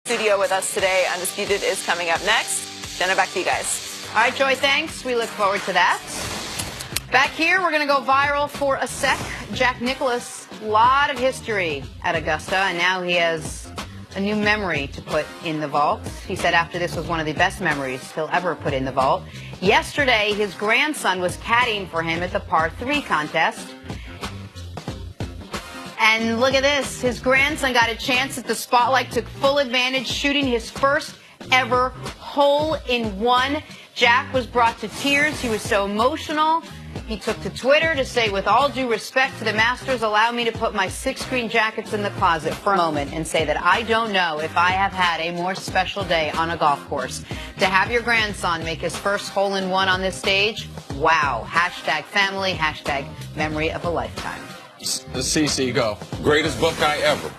Studio with us today. Undisputed is coming up next. Jenna, back to you guys. All right, Joy, thanks. We look forward to that. Back here, we're going to go viral for a sec. Jack Nicklaus, a lot of history at Augusta, and now he has a new memory to put in the vault. He said after this was one of the best memories he'll ever put in the vault. Yesterday, his grandson was caddying for him at the par 3 contest. And look at this. His grandson got a chance at the spotlight, took full advantage, shooting his first ever hole-in-one. Jack was brought to tears. He was so emotional. He took to Twitter to say, with all due respect to the Masters, allow me to put my 6 green jackets in the closet for a moment and say that I don't know if I have had a more special day on a golf course. To have your grandson make his first hole-in-one on this stage, wow. Hashtag family, hashtag memory of a lifetime. CC, go. Greatest Buckeye ever.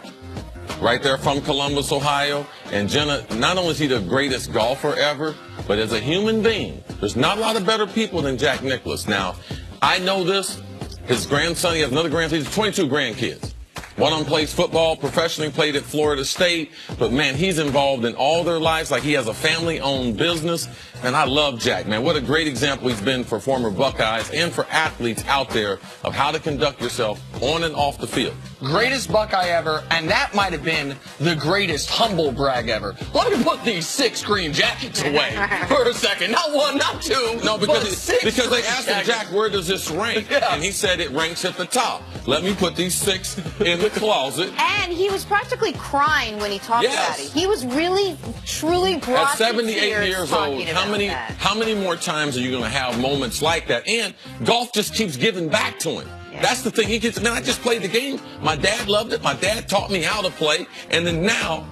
Right there from Columbus, Ohio. And Jenna, not only is he the greatest golfer ever, but as a human being, there's not a lot of better people than Jack Nicklaus. Now, I know this. His grandson, he has another grandson. He has 22 grandkids. One of them plays football professionally, played at Florida State. But, man, he's involved in all their lives. Like, he has a family-owned business. And I love Jack, man. What a great example he's been for former Buckeyes and for athletes out there of how to conduct yourself on and off the field. Greatest Buckeye ever, and that might have been the greatest humble brag ever. Let me put these 6 green jackets away for a second. Not 1, not 2. No, because they asked him, jackets. Jack, where does this rank? Yeah. And he said it ranks at the top. Let me put these 6 in the closet. And he was practically crying when he talked about it. He was really, truly brought At 78 years old, that. how many more times are you going to have moments like that? And golf just keeps giving back to him. Yeah. That's the thing. He gets, man, I just played the game. My dad loved it. My dad taught me how to play. And then now,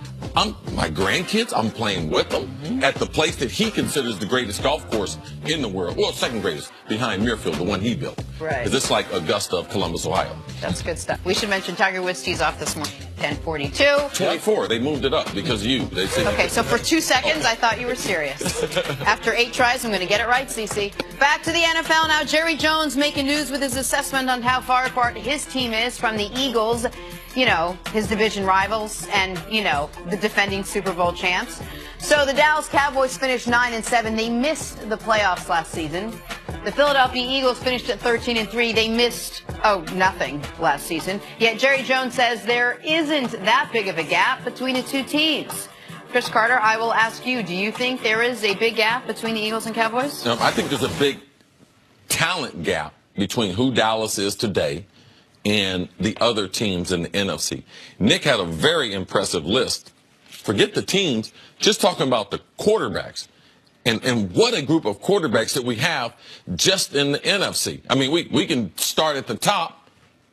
my grandkids, I'm playing with them at the place that he considers the greatest golf course in the world. Well, second greatest, behind Muirfield, the one he built. Right. Because it's like Augusta of Columbus, Ohio. That's good stuff. We should mention Tiger Woods tees off this morning, 10:42. 24. They moved it up because you. They said Okay, so for 2 seconds, I thought you were serious. After 8 tries, I'm going to get it right, Cece. Back to the NFL now. Jerry Jones making news with his assessment on how far apart his team is from the Eagles, you know, his division rivals, and, you know, the defending Super Bowl champs. So the Dallas Cowboys finished 9-7. They missed the playoffs last season. The Philadelphia Eagles finished at 13-3. They missed, nothing last season. Yet Jerry Jones says there isn't that big of a gap between the two teams. Chris Carter, I will ask you, do you think there is a big gap between the Eagles and Cowboys? I think there's a big talent gap between who Dallas is today and the other teams in the NFC. Nick had a very impressive list. Forget the teams, just talking about the quarterbacks. And what a group of quarterbacks that we have just in the NFC. I mean, we can start at the top.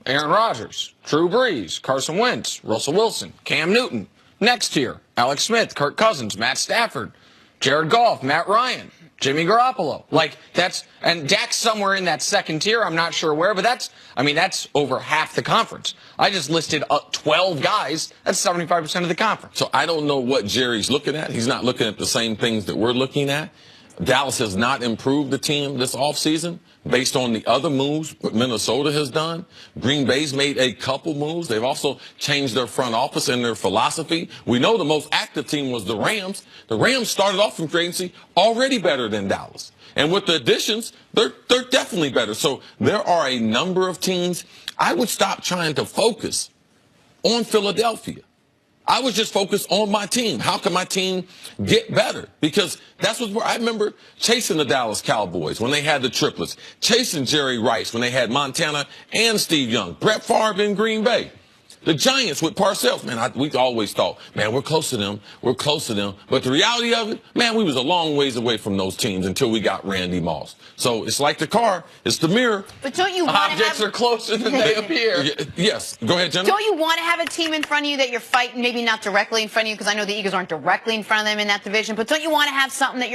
Aaron Rodgers, Drew Brees, Carson Wentz, Russell Wilson, Cam Newton. Next tier, Alex Smith, Kirk Cousins, Matt Stafford, Jared Goff, Matt Ryan, Jimmy Garoppolo. And Dak's somewhere in that second tier. I'm not sure where, but that's over half the conference. I just listed 12 guys. That's 75% of the conference. So I don't know what Jerry's looking at. He's not looking at the same things that we're looking at. Dallas has not improved the team this offseason based on the other moves Minnesota has done. Green Bay's made a couple moves. They've also changed their front office and their philosophy. We know the most active team was the Rams. The Rams started off from free agency already better than Dallas. And with the additions, they're definitely better. So there are a number of teams. I would stop trying to focus on Philadelphia. I was just focused on my team. How can my team get better? Because that's what I remember chasing the Dallas Cowboys when they had the triplets, chasing Jerry Rice when they had Montana and Steve Young, Brett Favre in Green Bay. The Giants with Parcells, man, we always thought, man, we're close to them. We're close to them. But the reality of it, man, we was a long ways away from those teams until we got Randy Moss. So it's like the car. It's the mirror. But don't you want to Objects are closer than they appear. Yes. Go ahead, Jenna. Don't you want to have a team in front of you that you're fighting, maybe not directly in front of you, because I know the Eagles aren't directly in front of them in that division, but don't you want to have something that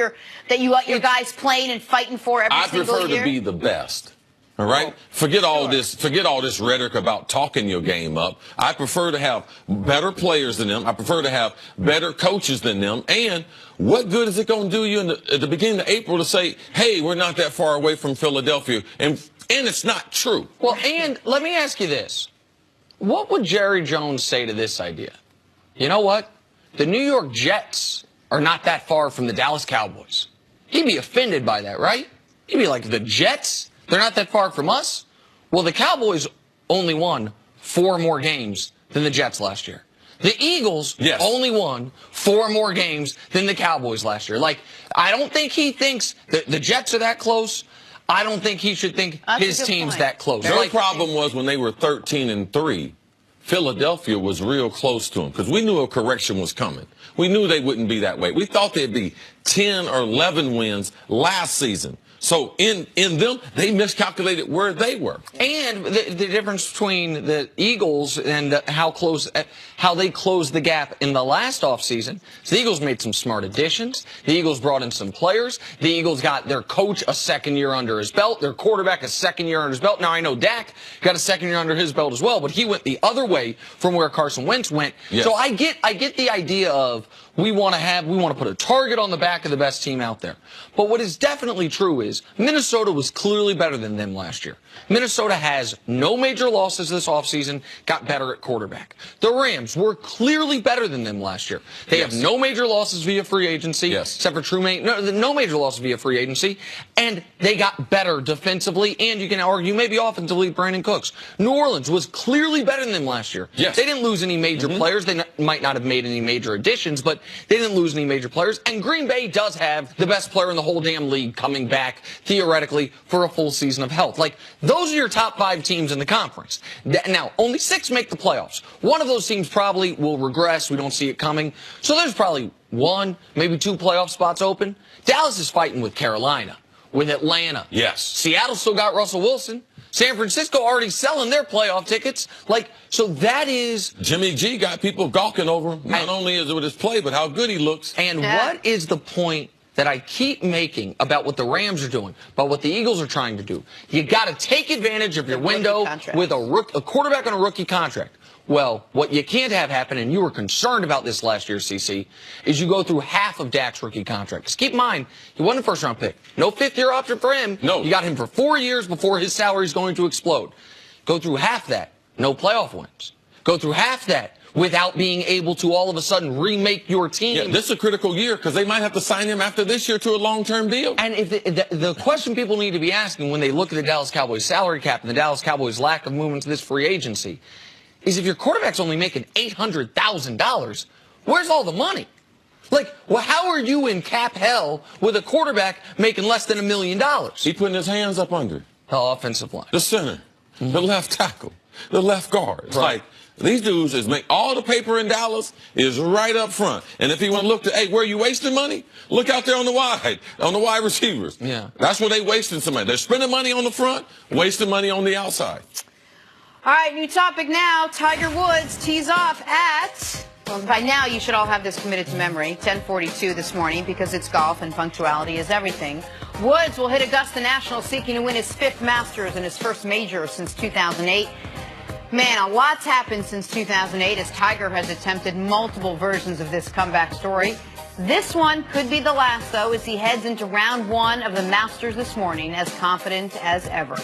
you got your guys playing and fighting for every single year? I prefer to be the best. All right? Well, forget all this rhetoric about talking your game up. I prefer to have better players than them. I prefer to have better coaches than them. And what good is it going to do you at the beginning of April to say, hey, we're not that far away from Philadelphia? And it's not true. Well, and let me ask you this. What would Jerry Jones say to this idea? You know what? the New York Jets are not that far from the Dallas Cowboys. He'd be offended by that, right? He'd be like, the Jets? They're not that far from us? Well, the Cowboys only won 4 more games than the Jets last year. The Eagles only won 4 more games than the Cowboys last year. Like, I don't think he thinks that the Jets are that close. I don't think he should think his team's that close. Their problem was when they were 13-3, Philadelphia was real close to them because we knew a correction was coming. We knew they wouldn't be that way. We thought they'd be 10 or 11 wins last season. So in them, they miscalculated where they were. And the difference between the Eagles and how they closed the gap in the last offseason is the Eagles made some smart additions. The Eagles brought in some players. The Eagles got their coach a second year under his belt, their quarterback a second year under his belt. Now, I know Dak got a second year under his belt as well, but he went the other way from where Carson Wentz went. Yes. So I get the idea of we want to put a target on the back of the best team out there. But what is definitely true is Minnesota was clearly better than them last year. Minnesota has no major losses this offseason, got better at quarterback. The Rams were clearly better than them last year. They have no major losses via free agency, except for Trumaine. No major losses via free agency, and they got better defensively, and you can argue maybe offensively, Brandon Cooks. New Orleans was clearly better than them last year. They didn't lose any major players. They might not have made any major additions, but they didn't lose any major players. And Green Bay does have the best player in the whole damn league coming back, theoretically, for a full season of health. Like, those are your top 5 teams in the conference. Now, only 6 make the playoffs. One of those teams probably will regress. We don't see it coming. So there's probably 1, maybe 2 playoff spots open. Dallas is fighting with Carolina, with Atlanta. Seattle still got Russell Wilson. San Francisco already selling their playoff tickets. Like, so that is... Jimmy G got people gawking over him. Not only is it with his play, but how good he looks. And what is the point that I keep making about what the Rams are doing, about what the Eagles are trying to do? You got to take advantage of your window with a quarterback on a rookie contract. Well, what you can't have happen, and you were concerned about this last year, CC, is you go through half of Dak's rookie contract. Because keep in mind, he wasn't a first-round pick. No 5th-year option for him. No. You got him for 4 years before his salary is going to explode. Go through half that, no playoff wins. Go through half that without being able to all of a sudden remake your team. Yeah, this is a critical year because they might have to sign him after this year to a long-term deal. And if the question people need to be asking when they look at the Dallas Cowboys salary cap and the Dallas Cowboys lack of movement to this free agency is if your quarterback's only making $800,000, where's all the money? Like, well, how are you in cap hell with a quarterback making less than $1 million? He putting his hands up under the offensive line, the center, the left tackle, the left guard. It's like, these dudes is make all the paper in Dallas is right up front. And if you want to look to, hey, where are you wasting money? Look out there on the wide receivers. Yeah. That's where they wasting some money. They're spending money on the front, wasting money on the outside. All right, new topic now. Tiger Woods tees off at, well, by now you should all have this committed to memory, 10:42 this morning, because it's golf and punctuality is everything. Woods will hit Augusta National seeking to win his 5th Masters and his first major since 2008. Man, a lot's happened since 2008 as Tiger has attempted multiple versions of this comeback story. This one could be the last, though, as he heads into round 1 of the Masters this morning as confident as ever.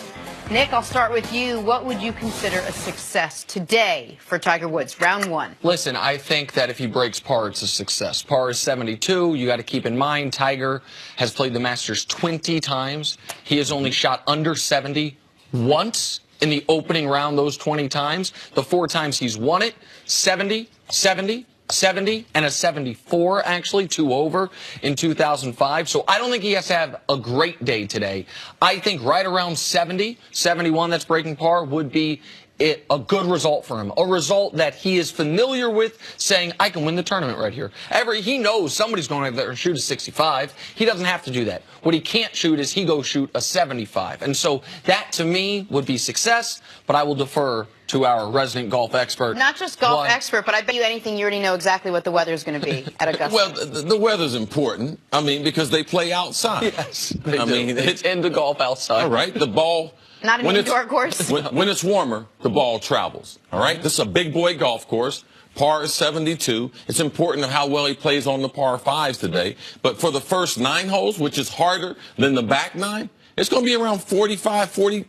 Nick, I'll start with you. What would you consider a success today for Tiger Woods, round 1? Listen, I think that if he breaks par, it's a success. Par is 72. You got to keep in mind, Tiger has played the Masters 20 times. He has only shot under 70 once in the opening round those 20 times. The 4 times he's won it, 70, 70, 70, and a 74, actually, 2 over in 2005. So I don't think he has to have a great day today. I think right around 70, 71, that's breaking par, would be a good result for him. A result that he is familiar with, saying, I can win the tournament right here. He knows somebody's going to shoot a 65. He doesn't have to do that. What he can't shoot is he goes shoot a 75. And so that, to me, would be success, but I will defer to our resident golf expert. Not just golf expert, but I bet you anything you already know exactly what the weather's going to be at Augusta. Well, the weather's important. I mean, because they play outside. Yes, they do. They tend to golf outside. All right, the ball... Not an indoor course? When it's warmer, the ball travels. All right? This is a big boy golf course. Par is 72. It's important how well he plays on the par 5s today. But for the first 9 holes, which is harder than the back 9, it's going to be around 45, 40,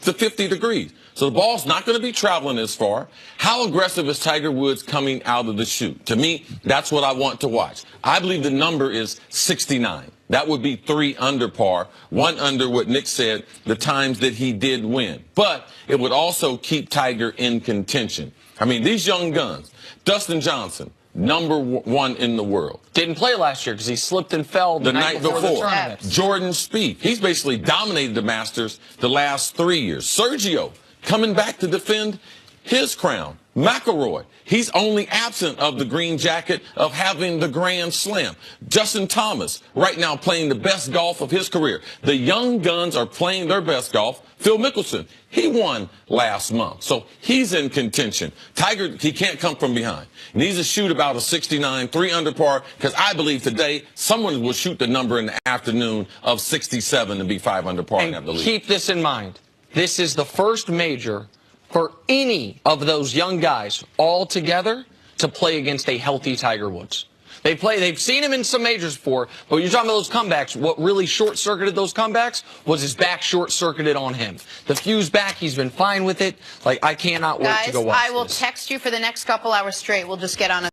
to 50 degrees. So the ball's not going to be traveling as far. How aggressive is Tiger Woods coming out of the chute? To me, that's what I want to watch. I believe the number is 69. That would be 3 under par, 1 under what Nick said, the times that he did win. But it would also keep Tiger in contention. I mean, these young guns, Dustin Johnson, #1 in the world. Didn't play last year because he slipped and fell the night before. the tournament. Jordan Spieth, he's basically dominated the Masters the last 3 years. Sergio, coming back to defend his crown. McIlroy, he's only absent of the green jacket of having the Grand Slam. Justin Thomas, right now playing the best golf of his career. The young guns are playing their best golf. Phil Mickelson, he won last month, so he's in contention. Tiger, he can't come from behind. He needs to shoot about a 69, 3 under par, because I believe today someone will shoot the number in the afternoon of 67 and be 5 under par and have the lead. Keep this in mind. This is the first major for any of those young guys all together to play against a healthy Tiger Woods. They've seen him in some majors before, but you're talking about those comebacks. What really short-circuited those comebacks was his back short-circuited on him. The fuse back, he's been fine with it. Like, I cannot wait to go watch Guys, I will this. text you for the next couple hours straight. We'll just get on a